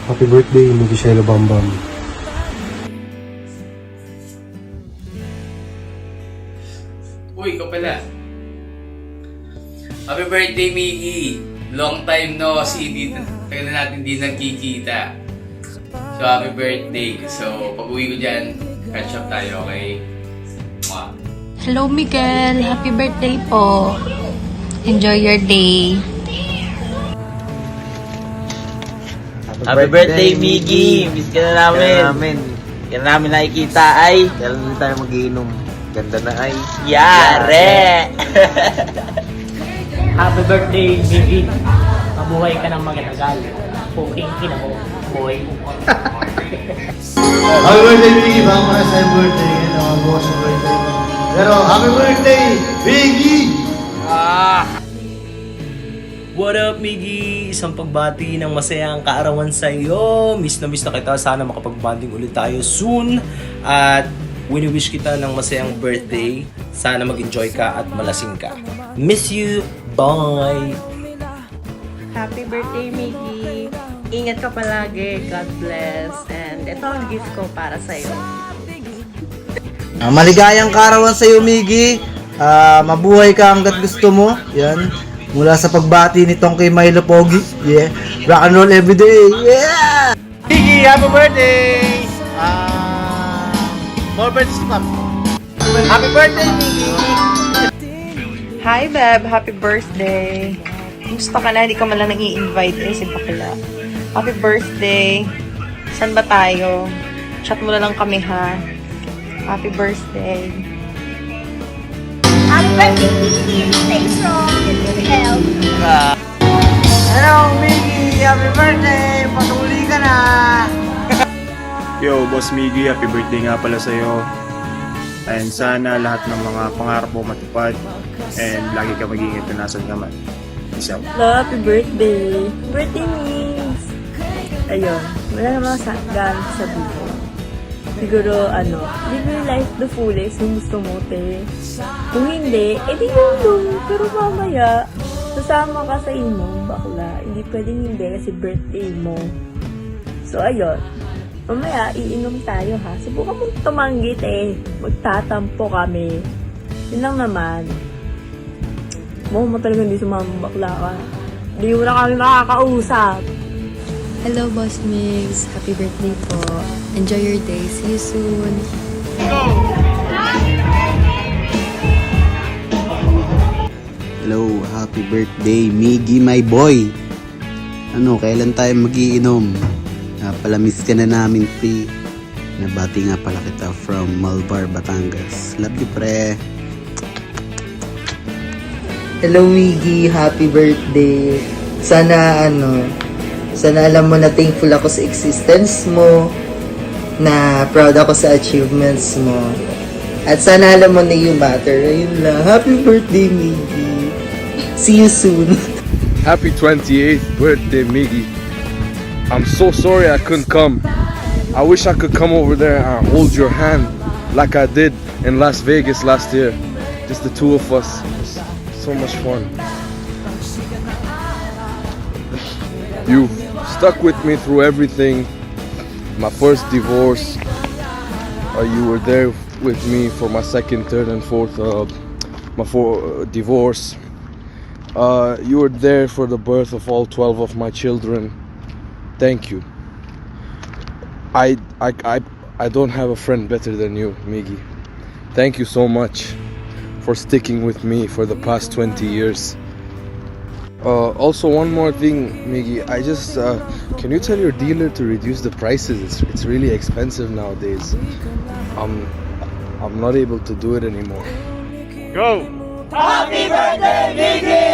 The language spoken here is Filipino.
Happy birthday, Michelle Bambam. Uy, ikaw pala. Happy birthday, Miggy! Long time no see, tagal na natin di nagkikita. So, happy birthday. So, pag uwi ko dyan, catch up tayo, okay? Mwah. Hello, Miguel. Happy birthday po. Enjoy your day. Happy birthday, Miggy! Miss ka na namin. Hindi ka na namin nakikita ay. Kailan din tayo mag-iinom. Ganda na ay. Yare! Happy birthday, Miggy. Mabuhay ka ng magatagal. Puking ina mo, boy. Happy birthday, Biggie! Baka mo na sa birthday. Bukas sa birthday. Pero happy birthday, Biggie! What up, Miggy? Isang pagbati ng masayang kaarawan sa iyo. Miss na kita. Sana makapagbanding ulit tayo soon. At wini-wish kita ng masayang birthday. Sana mag-enjoy ka at malasing ka. Miss you. Bye! Happy birthday, Miggy! Ingat ka palagi. God bless. And ito ang gift ko para sa'yo. Maligayang karawan sa iyo, Miggy. Mabuhay ka hanggat gusto mo. Yan. Mula sa pagbati nitong kay Milo Pogi. Yeah. Rock and roll every day. Yeah! Miggy, happy birthday! More birthdays to come. Happy birthday, Miggy! Hi, Beb! Happy birthday! Gusto ka na? Hindi ka man lang nang-i-invite si bakla. Happy birthday! San ba tayo? Chat mo na lang kami, ha? Happy birthday! Happy birthday, Miggy! Stay strong and good health! Hello, Miggy! Happy birthday! Patuli ka na! Yo, Boss Miggy, happy birthday nga pala sa'yo. And sana lahat ng mga pangarap mo matupad. And lagi ka mag-iingat kung nasan ka man. Peace out. Happy birthday! Birthday, Migs! Ayun, wala naman sa gan sa buho. Siguro, live your life the fullest yung gusto mo, te. Kung hindi, edi yun. Pero mamaya, sasama ka sa inom, bakla. Hindi pwedeng hindi kasi birthday mo. So, ayun. Mamaya, iinom tayo, ha? Subukan mong tumanggi, te. Magtatampo kami. Yun lang naman. Mo talaga hindi sumama, bakla ka. Hindi mo na kami makakausap. Hello, Boss Migs. Happy birthday po. Enjoy your day. See you soon. Hello, happy birthday, Miggy, my boy. Kailan tayo magiinom? Palamiss ka na namin, pre. Nabati nga pala kita from Malbar, Batangas. Love you, pre. Hello, Miggy. Happy birthday. Sana alam mo na thankful ako sa existence mo, na proud ako sa achievements mo. At sana alam mo na you matter. Ayun lang. Happy birthday, Miggy. See you soon. Happy 28th birthday, Miggy. I'm so sorry I couldn't come. I wish I could come over there and hold your hand like I did in Las Vegas last year. Just the two of us. It was so much fun. You've stuck with me through everything. My first divorce. You were there with me for my second, third, and fourth. Divorce. You were there for the birth of all 12 of my children. Thank you. I don't have a friend better than you, Miggy. Thank you so much for sticking with me for the past 20 years. Also, one more thing, Miggy. Can you tell your dealer to reduce the prices? It's really expensive nowadays. I'm not able to do it anymore. Go! Happy birthday, Miggy!